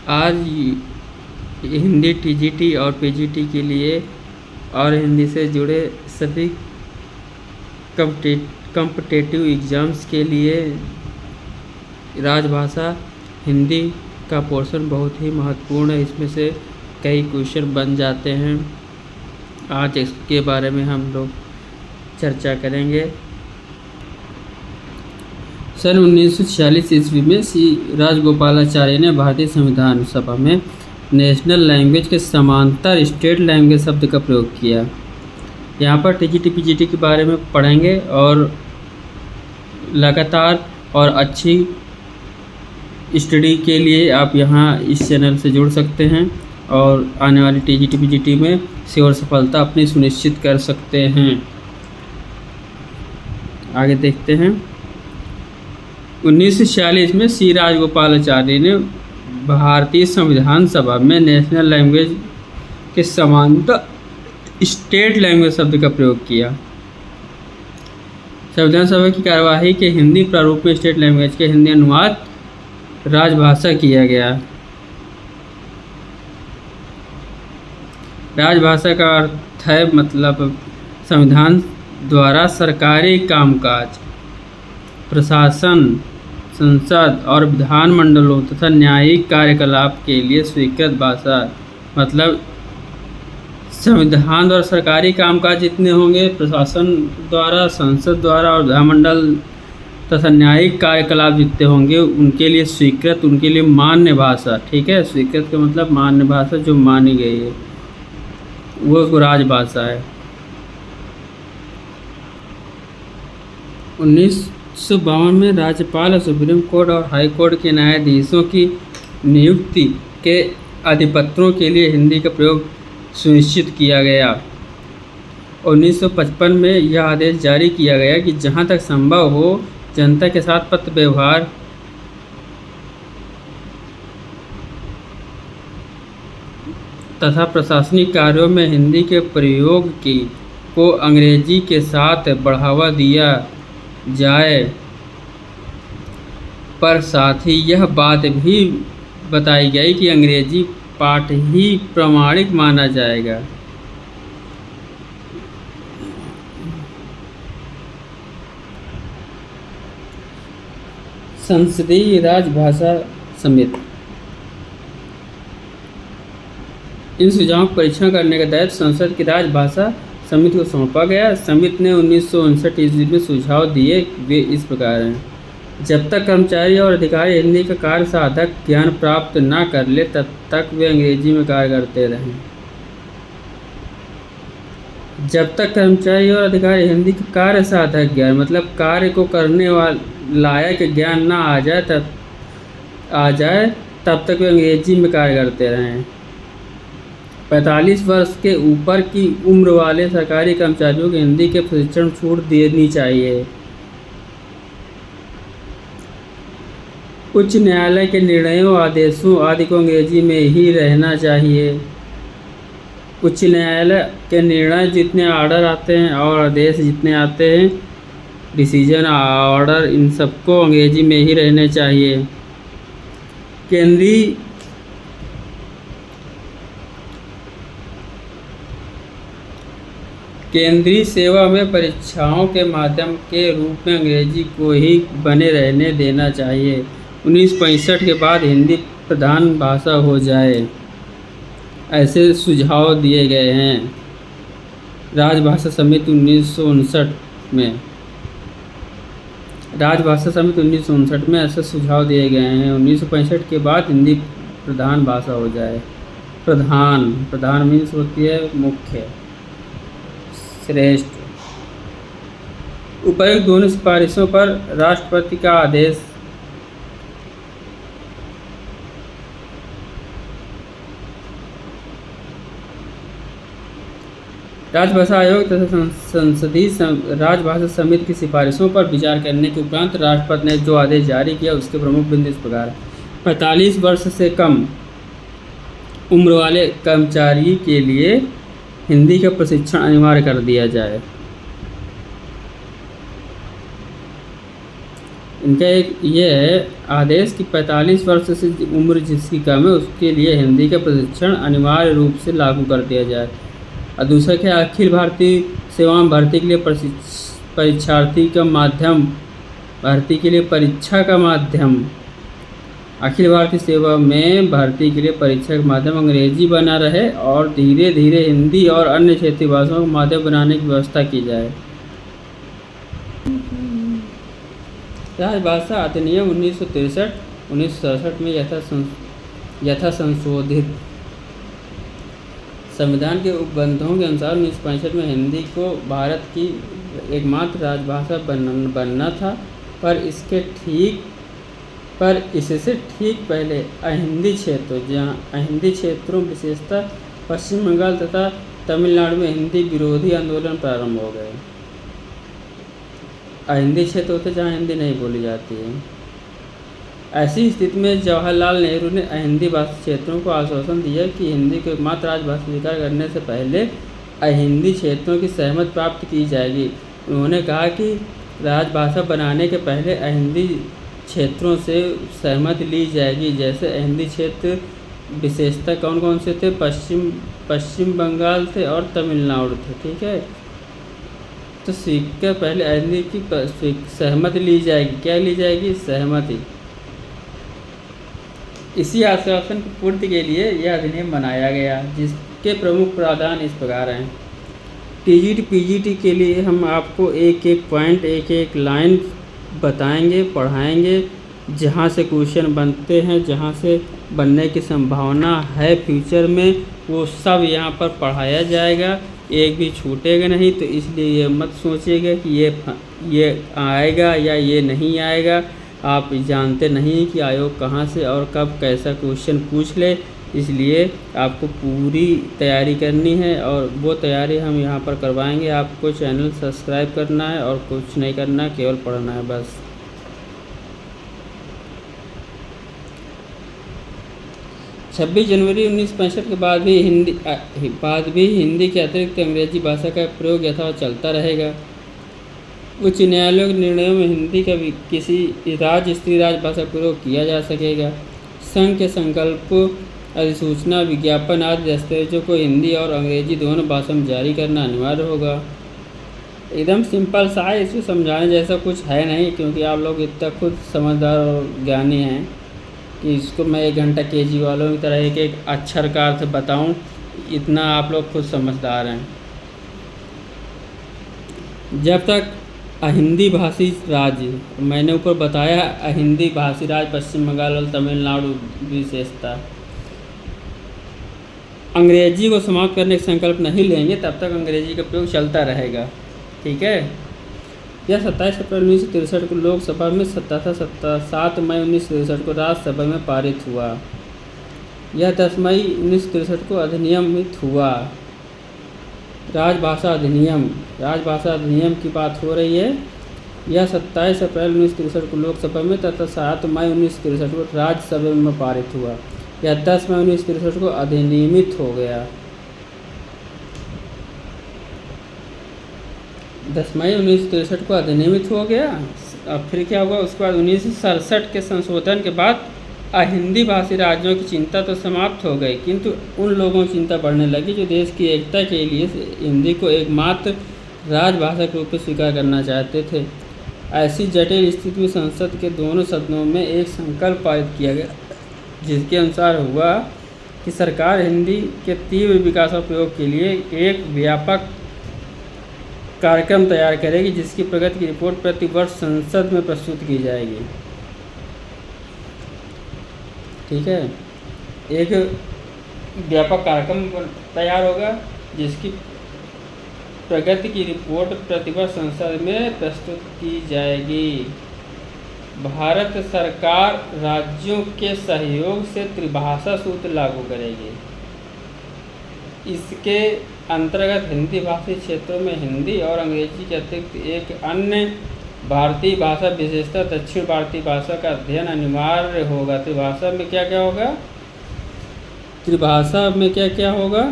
आज हिंदी टीजीटी और पीजीटी के लिए और हिंदी से जुड़े सभी कॉम्पिटिटिव एग्ज़ाम्स के लिए राजभाषा हिंदी का पोर्शन बहुत ही महत्वपूर्ण है। इसमें से कई क्वेश्चन बन जाते हैं। आज इसके बारे में हम लोग चर्चा करेंगे। सन 1946 ईस्वी में श्री राजगोपालाचारी ने भारतीय संविधान सभा में नेशनल लैंग्वेज के समांतर स्टेट लैंग्वेज शब्द का प्रयोग किया। यहाँ पर टीजीटी पीजीटी के बारे में पढ़ेंगे और लगातार और अच्छी स्टडी के लिए आप यहाँ इस चैनल से जुड़ सकते हैं और आने वाली टीजीटी पीजीटी में श्योर सफलता अपनी सुनिश्चित कर सकते हैं। आगे देखते हैं। 1946 में श्री राजगोपालाचारी ने भारतीय संविधान सभा में नेशनल लैंग्वेज के समांतर स्टेट लैंग्वेज शब्द का प्रयोग किया। संविधान सभा की कार्यवाही के हिंदी प्रारूप में स्टेट लैंग्वेज के हिंदी अनुवाद राजभाषा किया गया। राजभाषा का अर्थ है मतलब संविधान द्वारा सरकारी कामकाज, प्रशासन, संसद और विधानमंडलों तथा न्यायिक कार्यकलाप के लिए स्वीकृत भाषा। मतलब संविधान द्वारा सरकारी कामकाज जितने होंगे, प्रशासन द्वारा, संसद द्वारा और विधानमंडल तथा न्यायिक कार्यकलाप जितने होंगे उनके लिए स्वीकृत, उनके लिए मान्य भाषा। ठीक है, स्वीकृत का मतलब मान्य भाषा जो मानी गई है वो राजभाषा है। 1952 में राज्यपाल और सुप्रीम कोर्ट और हाई कोर्ट के न्यायाधीशों की नियुक्ति के अधिपत्रों के लिए हिंदी का प्रयोग सुनिश्चित किया गया। 1955 में यह आदेश जारी किया गया कि जहां तक संभव हो जनता के साथ पत्र व्यवहार तथा प्रशासनिक कार्यों में हिंदी के प्रयोग को अंग्रेजी के साथ बढ़ावा दिया जाए, पर साथ ही यह बात भी बताई गई कि अंग्रेजी पाठ ही प्रामाणिक माना जाएगा। संसदीय राजभाषा समिति। इन सुझावों का परीक्षण करने का दायित्व संसद की राजभाषा समिति को सौंपा गया। समिति ने 1959 ईस्वी में सुझाव दिए। वे इस प्रकार हैं। जब तक कर्मचारी और अधिकारी हिंदी का कार्य साधक ज्ञान प्राप्त न कर ले तब तक वे अंग्रेजी में कार्य करते रहें। जब तक कर्मचारी और अधिकारी हिंदी का कार्य साधक ज्ञान मतलब कार्य को करने वाले लायक ज्ञान ना आ जाए तब तक वे अंग्रेजी में कार्य करते रहें। 45 वर्ष के ऊपर की उम्र वाले सरकारी कर्मचारियों को हिंदी के प्रशिक्षण छूट देनी चाहिए। उच्च न्यायालय के निर्णयों, आदेशों आदि को अंग्रेजी में ही रहना चाहिए। उच्च न्यायालय के निर्णय जितने ऑर्डर आते हैं और आदेश जितने आते हैं, डिसीजन, ऑर्डर, इन सबको अंग्रेजी में ही रहने चाहिए। केंद्रीय सेवा में परीक्षाओं के माध्यम के रूप में अंग्रेजी को ही बने रहने देना चाहिए। 1965 के बाद हिंदी प्रधान भाषा हो जाए, ऐसे सुझाव दिए गए हैं। राजभाषा समिति 1959 में ऐसे सुझाव दिए गए हैं। 1965 के बाद हिंदी प्रधान भाषा हो जाए। प्रधान मीन्स होती है मुख्य, श्रेष्ठ। उपर्युक्त दोनों सिफारिशों पर राष्ट्रपति का आदेश राजभाषा आयोग तथा संसदीय राजभाषा समिति की सिफारिशों पर विचार करने के उपरांत राष्ट्रपति ने जो आदेश जारी किया उसके प्रमुख बिंदु इस प्रकार हैं। 45 वर्ष से कम उम्र वाले कर्मचारी के लिए हिंदी का प्रशिक्षण अनिवार्य कर दिया जाए। इनका एक ये है आदेश कि 45 वर्ष से उम्र जिसकी कम है उसके लिए हिंदी का प्रशिक्षण अनिवार्य रूप से लागू कर दिया जाए। और दूसरा क्या, अखिल भारतीय सेवा में भर्ती के लिए परीक्षार्थी का माध्यम, भर्ती के लिए परीक्षा का माध्यम, अखिल भारतीय सेवा में भर्ती के लिए परीक्षा का माध्यम अंग्रेजी बना रहे और धीरे धीरे हिंदी और अन्य क्षेत्रीय भाषाओं का माध्यम बनाने की व्यवस्था की जाए। राजभाषा अधिनियम 1963 में यथा संशोधित संविधान के उपबंधों के अनुसार 1965 में हिंदी को भारत की एकमात्र राजभाषा बनना था, पर इससे ठीक पहले अहिंदी क्षेत्रों विशेषतः पश्चिम बंगाल तथा तमिलनाडु में हिंदी विरोधी आंदोलन प्रारंभ हो गए। अहिंदी क्षेत्र होते जहाँ हिंदी नहीं बोली जाती है। ऐसी स्थिति में जवाहरलाल नेहरू ने अहिंदी भाषी क्षेत्रों को आश्वासन दिया कि हिंदी को एकमात्र राजभाषा स्वीकार करने से पहले अहिंदी क्षेत्रों की सहमति प्राप्त की जाएगी। उन्होंने कहा कि राजभाषा बनाने के पहले अहिंदी क्षेत्रों से सहमति ली जाएगी। जैसे अहिंदी क्षेत्र विशेषतः कौन कौन से थे, पश्चिम बंगाल थे और तमिलनाडु थे। ठीक है, तो सीखकर पहले अहिंदी की सहमति ली जाएगी। क्या ली जाएगी? सहमति। इसी आश्वासन की पूर्ति के लिए यह अधिनियम बनाया गया, जिसके प्रमुख प्रावधान इस प्रकार हैं। टीजीटी पीजीटी के लिए हम आपको एक एक पॉइंट, एक एक लाइन बताएंगे, पढ़ाएंगे। जहाँ से क्वेश्चन बनते हैं, जहाँ से बनने की संभावना है फ्यूचर में, वो सब यहाँ पर पढ़ाया जाएगा। एक भी छूटेगा नहीं। तो इसलिए ये मत सोचिएगा कि ये आएगा या ये नहीं आएगा। आप जानते नहीं कि आयोग कहाँ से और कब कैसा क्वेश्चन पूछ ले, इसलिए आपको पूरी तैयारी करनी है और वो तैयारी हम यहाँ पर करवाएंगे। आपको चैनल सब्सक्राइब करना है और कुछ नहीं करना, केवल पढ़ना है बस। 26 जनवरी 1965 के बाद भी हिंदी के अतिरिक्त अंग्रेजी भाषा का प्रयोग यथावत चलता रहेगा। उच्च न्यायालयों के निर्णयों में हिंदी का किसी स्त्री राजभाषा प्रयोग किया जा सकेगा। संघ के संकल्प, अधिसूचना, विज्ञापन आदि दस्तावेजों को हिंदी और अंग्रेजी दोनों भाषा में जारी करना अनिवार्य होगा। एकदम सिंपल सा है, इसमें समझाने जैसा कुछ है नहीं, क्योंकि आप लोग इतना खुद समझदार और ज्ञानी हैं कि इसको मैं 1 घंटा केजी वालों की तरह एक एक अक्षर का अर्थ बताऊं, इतना आप लोग खुद समझदार हैं। जब तक अहिंदी भाषी राज्य, मैंने ऊपर बताया अहिंदी भाषी राज्य पश्चिम बंगाल और तमिलनाडु विशेषता, अंग्रेजी को समाप्त करने का संकल्प नहीं लेंगे, तब तक अंग्रेजी का प्रयोग चलता रहेगा। ठीक है। यह 27 अप्रैल 1963 को लोकसभा में 7 मई 1963 को राज्यसभा में पारित हुआ। यह 10 मई 1963 को अधिनियमित हुआ। राजभाषा अधिनियम की बात हो रही है। यह 27 अप्रैल 1963 को लोकसभा में तथा 7 मई 1963 को राज्यसभा में पारित हुआ। यह 10 मई 1963 को अधिनियमित हो गया। 10 मई 1963 को अधिनियमित हो गया। अब फिर क्या हुआ? उसके बाद 1967 के संशोधन के बाद अहिंदी भाषी राज्यों की चिंता तो समाप्त हो गई, किंतु उन लोगों की चिंता बढ़ने लगी जो देश की एकता के लिए हिंदी को एकमात्र राजभाषा के रूप में स्वीकार करना चाहते थे। ऐसी जटिल स्थिति में संसद के दोनों सदनों में एक संकल्प पारित किया गया, जिसके अनुसार हुआ कि सरकार हिंदी के तीव्र विकास और प्रयोग के लिए एक व्यापक कार्यक्रम तैयार करेगी, जिसकी प्रगति की रिपोर्ट प्रति वर्ष संसद में प्रस्तुत की जाएगी। ठीक है, एक व्यापक कार्यक्रम तैयार होगा जिसकी प्रगति की रिपोर्ट प्रतिवर्ष संसद में प्रस्तुत की जाएगी। भारत सरकार राज्यों के सहयोग से त्रिभाषा सूत्र लागू करेगी। इसके अंतर्गत हिंदी भाषी क्षेत्रों में हिंदी और अंग्रेजी के अतिरिक्त एक अन्य भारतीय भाषा विशेषतः दक्षिण भारतीय भाषा का अध्ययन अनिवार्य होगा। त्रिभाषा में क्या क्या होगा? त्रिभाषा में क्या क्या होगा?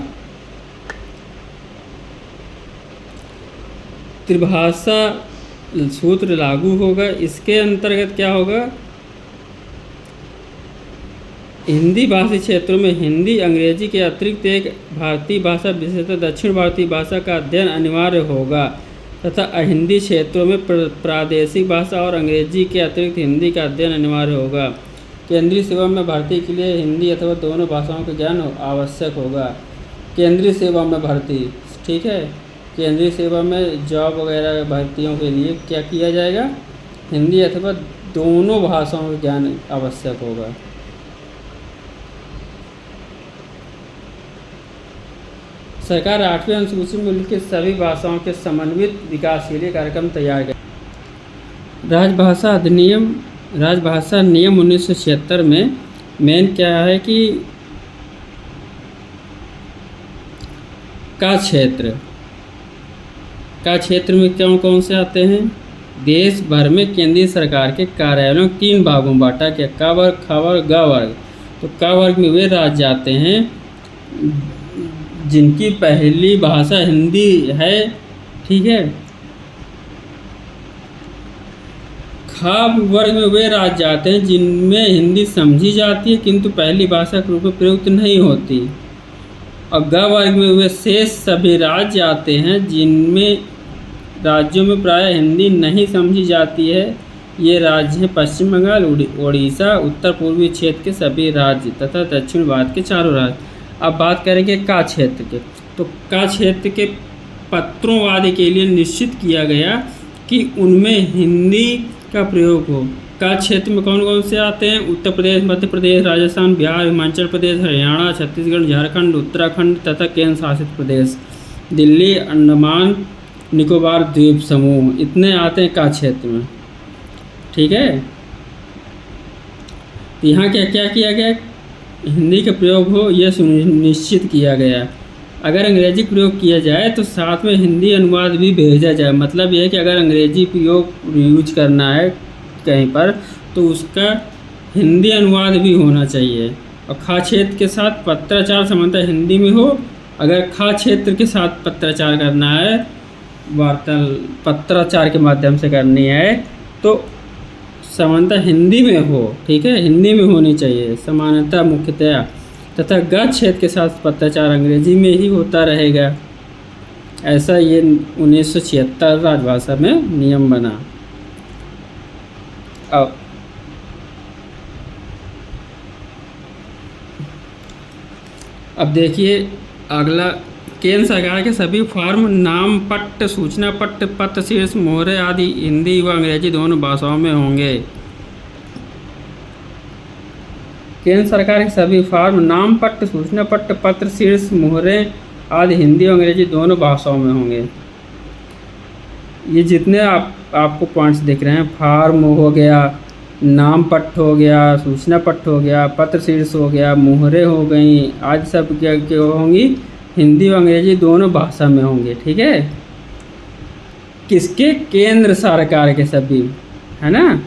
त्रिभाषा सूत्र लागू होगा। इसके अंतर्गत क्या होगा, हिंदी भाषी क्षेत्रों में हिंदी अंग्रेजी के अतिरिक्त एक भारतीय भाषा विशेषतः दक्षिण भारतीय भाषा का अध्ययन अनिवार्य होगा तथा अहिंदी क्षेत्रों में प्रादेशिक भाषा और अंग्रेजी के अतिरिक्त हिंदी का अध्ययन अनिवार्य होगा। केंद्रीय सेवा में भर्ती के लिए हिंदी अथवा दोनों भाषाओं का ज्ञान आवश्यक होगा। केंद्रीय सेवा में भर्ती, ठीक है, केंद्रीय सेवा में जॉब वगैरह भर्तियों के लिए क्या किया जाएगा, हिंदी अथवा दोनों भाषाओं का ज्ञान आवश्यक होगा। सरकार 8वीं अनुसूची में उल्लिखित सभी भाषाओं के समन्वित विकास के लिए कार्यक्रम तैयार करें। राजभाषा नियम 1976 में मेन क्या है कि का क्षेत्र में कौन कौन से आते हैं, देश भर में केंद्रीय सरकार के कार्यालयों 3 भागों में बांटा गया, क वर्ग, ख वर्ग, ग वर्ग। तो क वर्ग में वे राज्य आते हैं जिनकी पहली भाषा हिंदी है, ठीक है। ख वर्ग में वे राज्य आते हैं जिनमें हिंदी समझी जाती है किंतु पहली भाषा के रूप में प्रयुक्त नहीं होती। और ग वर्ग में वे शेष सभी राज्य आते हैं जिनमें राज्यों में प्रायः हिंदी नहीं समझी जाती है। ये राज्य हैं पश्चिम बंगाल, उड़ीसा, उत्तर पूर्वी क्षेत्र के सभी राज्य तथा दक्षिण भारत के 4 राज्य। अब बात करेंगे का क्षेत्र के, तो का क्षेत्र के पत्रों आदि के लिए निश्चित किया गया कि उनमें हिंदी का प्रयोग हो। का क्षेत्र में कौन कौन से आते हैं, उत्तर प्रदेश, मध्य प्रदेश, राजस्थान, बिहार, हिमाचल प्रदेश, हरियाणा, छत्तीसगढ़, झारखंड, उत्तराखंड तथा केंद्र शासित प्रदेश, दिल्ली, अंडमान निकोबार द्वीप समूह, इतने आते हैं का क्षेत्र में, ठीक है। यहाँ क्या क्या किया गया, हिंदी का प्रयोग हो यह सुनिश्चित किया गया। अगर अंग्रेजी प्रयोग किया जाए तो साथ में हिंदी अनुवाद भी भेजा जाए। मतलब यह है कि अगर अंग्रेजी प्रयोग यूज करना है कहीं पर तो उसका हिंदी अनुवाद भी होना चाहिए। और खा क्षेत्र के साथ पत्राचार सामान्यतः हिंदी में हो। अगर खा क्षेत्र के साथ पत्राचार करना है, पत्राचार के माध्यम से करनी है तो सामान्यतः हिंदी में हो, ठीक है, हिंदी में होनी चाहिए सामान्यतः मुख्यतया। तथा ग क्षेत्र के साथ पत्राचार अंग्रेजी में ही होता रहेगा। ऐसा ये 1976 राजभाषा में नियम बना। अब देखिए अगला, केंद्र सरकार के सभी फॉर्म नाम पट्ट, सूचना पट्ट, पत्र शीर्ष, मोहरे आदि हिंदी व अंग्रेजी दोनों भाषाओं में होंगे। केंद्र सरकार के सभी फॉर्म नाम पट्ट, सूचना पट्ट, पत्र शीर्ष, मोहरे आदि हिंदी और अंग्रेजी दोनों भाषाओं में होंगे। ये जितने आपको पॉइंट्स दिख रहे हैं, फॉर्म हो गया, नाम पट्ट हो गया, सूचना पट्ट हो गया, पत्र शीर्ष हो गया, मोहरे हो गई, आज सब क्या होंगी, हिंदी और अंग्रेजी दोनों भाषा में होंगे, ठीक है। किसके, केंद्र सरकार के सभी, है ना।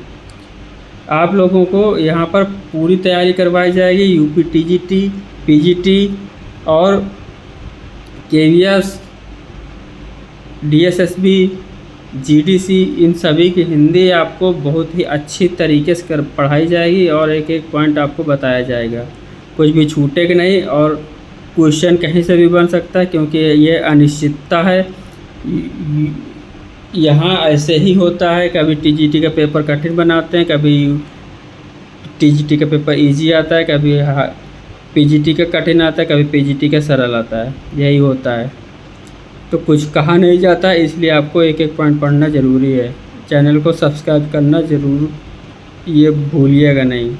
आप लोगों को यहाँ पर पूरी तैयारी करवाई जाएगी। यूपी टीजीटी, पीजीटी और केवीएस, डीएसएसबी, जीडीसी, इन सभी की हिंदी आपको बहुत ही अच्छी तरीके से पढ़ाई जाएगी और एक एक पॉइंट आपको बताया जाएगा, कुछ भी छूटेगा नहीं। और क्वेश्चन कहीं से भी बन सकता है क्योंकि ये अनिश्चितता है। यहाँ ऐसे ही होता है, कभी टीजीटी का पेपर कठिन बनाते हैं, कभी टीजीटी का पेपर इजी आता है, कभी पीजीटी का कठिन आता है, कभी पीजीटी का सरल आता है, यही होता है। तो कुछ कहा नहीं जाता, इसलिए आपको एक एक पॉइंट पढ़ना ज़रूरी है। चैनल को सब्सक्राइब करना ज़रूर, ये भूलिएगा नहीं।